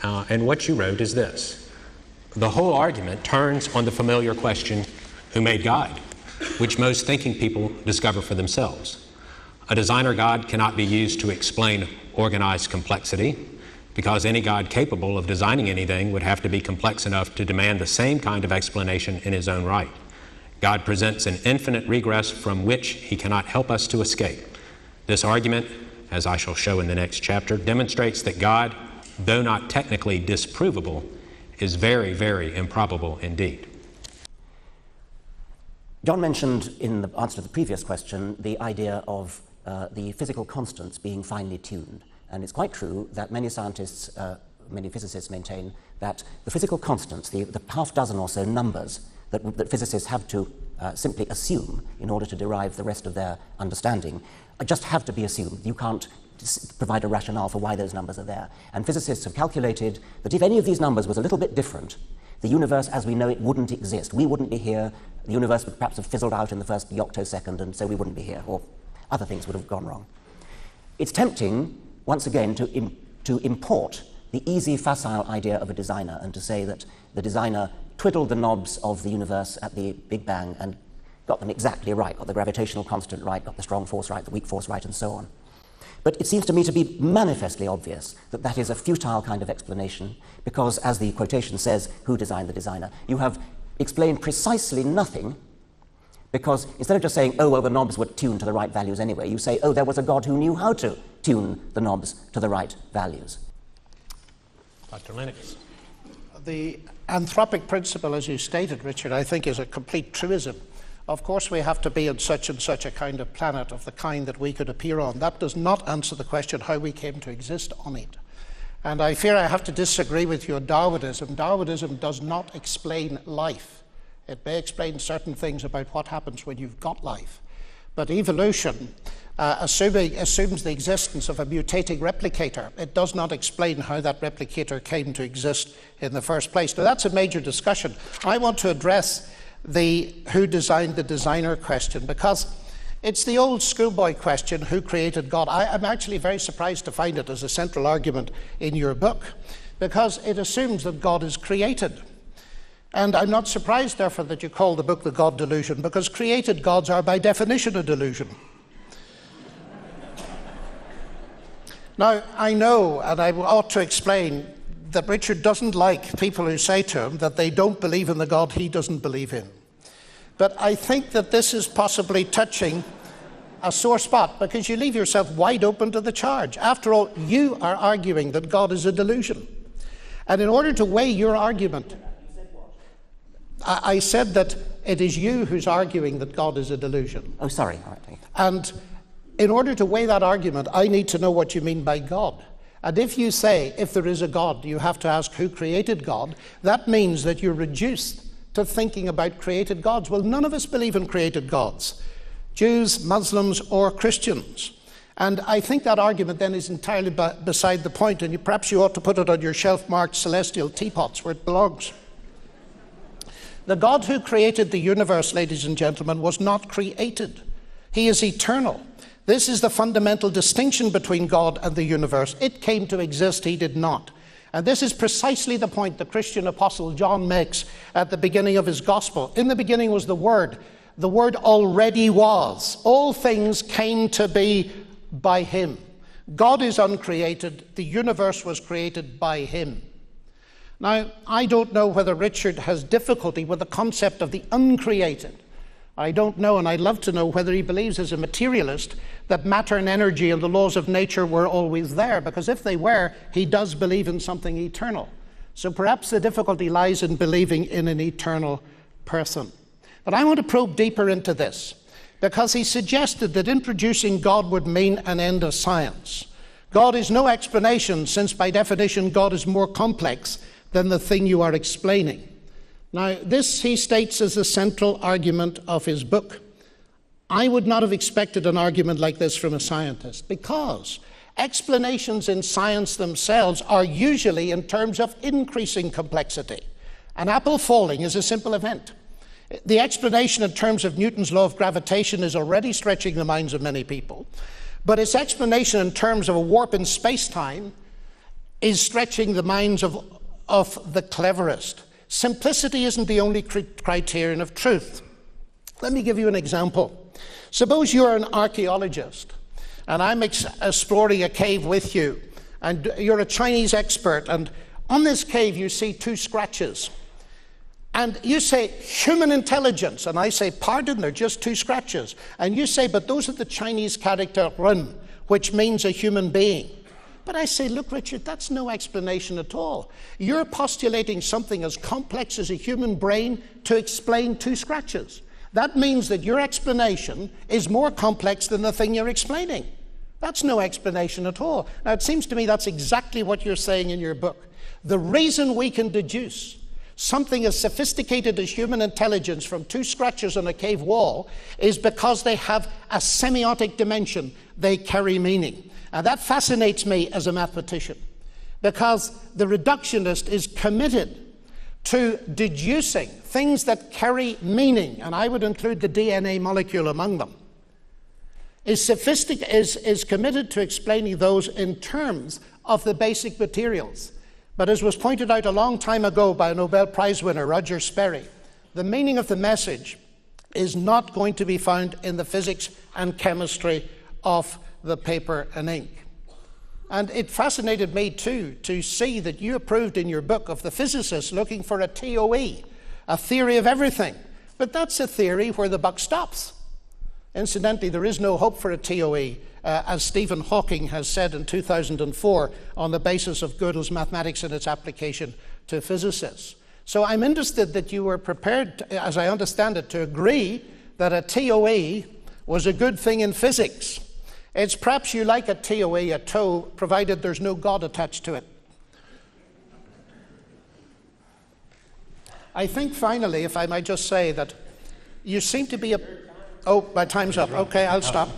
And what you wrote is this: the whole argument turns on the familiar question, who made God, which most thinking people discover for themselves. A designer God cannot be used to explain organized complexity, because any God capable of designing anything would have to be complex enough to demand the same kind of explanation in his own right. God presents an infinite regress from which he cannot help us to escape. This argument, as I shall show in the next chapter, demonstrates that God, though not technically disprovable, is very, very improbable indeed. John mentioned in the answer to the previous question the idea of the physical constants being finely tuned. And it's quite true that many scientists, many physicists maintain that the physical constants, the half dozen or so numbers that physicists have to simply assume in order to derive the rest of their understanding, just have to be assumed. You can't provide a rationale for why those numbers are there. And physicists have calculated that if any of these numbers was a little bit different, the universe as we know it wouldn't exist. We wouldn't be here. The universe would perhaps have fizzled out in the first yoctosecond, and so we wouldn't be here, or other things would have gone wrong. It's tempting, once again, to import the easy, facile idea of a designer and to say that the designer twiddled the knobs of the universe at the Big Bang and got them exactly right, got the gravitational constant right, got the strong force right, the weak force right, and so on. But it seems to me to be manifestly obvious that that is a futile kind of explanation because, as the quotation says, who designed the designer? You have explained precisely nothing, because instead of just saying, oh, well, the knobs were tuned to the right values anyway, you say, oh, there was a God who knew how to tune the knobs to the right values. Dr. Lennox. The anthropic principle, as you stated, Richard, I think is a complete truism. Of course, we have to be on such and such a kind of planet of the kind that we could appear on. That does not answer the question how we came to exist on it. And I fear I have to disagree with you on Darwinism. Darwinism does not explain life. It may explain certain things about what happens when you've got life. But evolution assumes the existence of a mutating replicator. It does not explain how that replicator came to exist in the first place. Now, that's a major discussion. I want to address the who designed the designer question, because it's the old schoolboy question, who created God? I'm actually very surprised to find it as a central argument in your book, because it assumes that God is created. And I'm not surprised, therefore, that you call the book The God Delusion, because created gods are by definition a delusion. Now, I know, and I ought to explain, that Richard doesn't like people who say to him that they don't believe in the God he doesn't believe in. But I think that this is possibly touching a sore spot, because you leave yourself wide open to the charge. After all, you are arguing that God is a delusion. And in order to weigh your argument, I said that it is you who's arguing that God is a delusion. Oh, sorry. All right. And in order to weigh that argument, I need to know what you mean by God. And if you say, if there is a God, you have to ask who created God, that means that you're reduced to thinking about created gods. Well, none of us believe in created gods, Jews, Muslims, or Christians. And I think that argument then is entirely beside the point, and perhaps you ought to put it on your shelf marked celestial teapots where it belongs. The God who created the universe, ladies and gentlemen, was not created. He is eternal. This is the fundamental distinction between God and the universe. It came to exist, he did not. And this is precisely the point the Christian apostle John makes at the beginning of his gospel. In the beginning was the Word. The Word already was. All things came to be by him. God is uncreated. The universe was created by him. Now, I don't know whether Richard has difficulty with the concept of the uncreated. I don't know, and I'd love to know whether he believes as a materialist that matter and energy and the laws of nature were always there, because if they were, he does believe in something eternal. So perhaps the difficulty lies in believing in an eternal person. But I want to probe deeper into this, because he suggested that introducing God would mean an end of science. God is no explanation, since by definition God is more complex than the thing you are explaining. Now, this, he states, is the central argument of his book. I would not have expected an argument like this from a scientist, because explanations in science themselves are usually in terms of increasing complexity. An apple falling is a simple event. The explanation in terms of Newton's law of gravitation is already stretching the minds of many people, but its explanation in terms of a warp in space-time is stretching the minds of the cleverest. Simplicity isn't the only criterion of truth. Let me give you an example. Suppose you're an archaeologist, and I'm exploring a cave with you, and you're a Chinese expert, and on this cave you see 2 scratches. And you say, human intelligence, and I say, pardon, they're just 2 scratches. And you say, but those are the Chinese character run, which means a human being. But I say, look, Richard, that's no explanation at all. You're postulating something as complex as a human brain to explain 2 scratches. That means that your explanation is more complex than the thing you're explaining. That's no explanation at all. Now, it seems to me that's exactly what you're saying in your book. The reason we can deduce something as sophisticated as human intelligence from 2 scratches on a cave wall is because they have a semiotic dimension. They carry meaning. And that fascinates me as a mathematician, because the reductionist is committed to deducing things that carry meaning, and I would include the DNA molecule among them, is committed to explaining those in terms of the basic materials. But as was pointed out a long time ago by a Nobel Prize winner, Roger Sperry, the meaning of the message is not going to be found in the physics and chemistry of the paper and ink. And it fascinated me too to see that you approved in your book of the physicists looking for a TOE, a theory of everything. But that's a theory where the buck stops. Incidentally, there is no hope for a TOE, as Stephen Hawking has said in 2004, on the basis of Gödel's mathematics and its application to physicists. So I'm interested that you were prepared, as I understand it, to agree that a TOE was a good thing in physics. It's perhaps you like a TOE, a toe, provided there's no God attached to it. I think finally, if I might just say that you seem to be a... Oh, my time's up. Okay, I'll stop.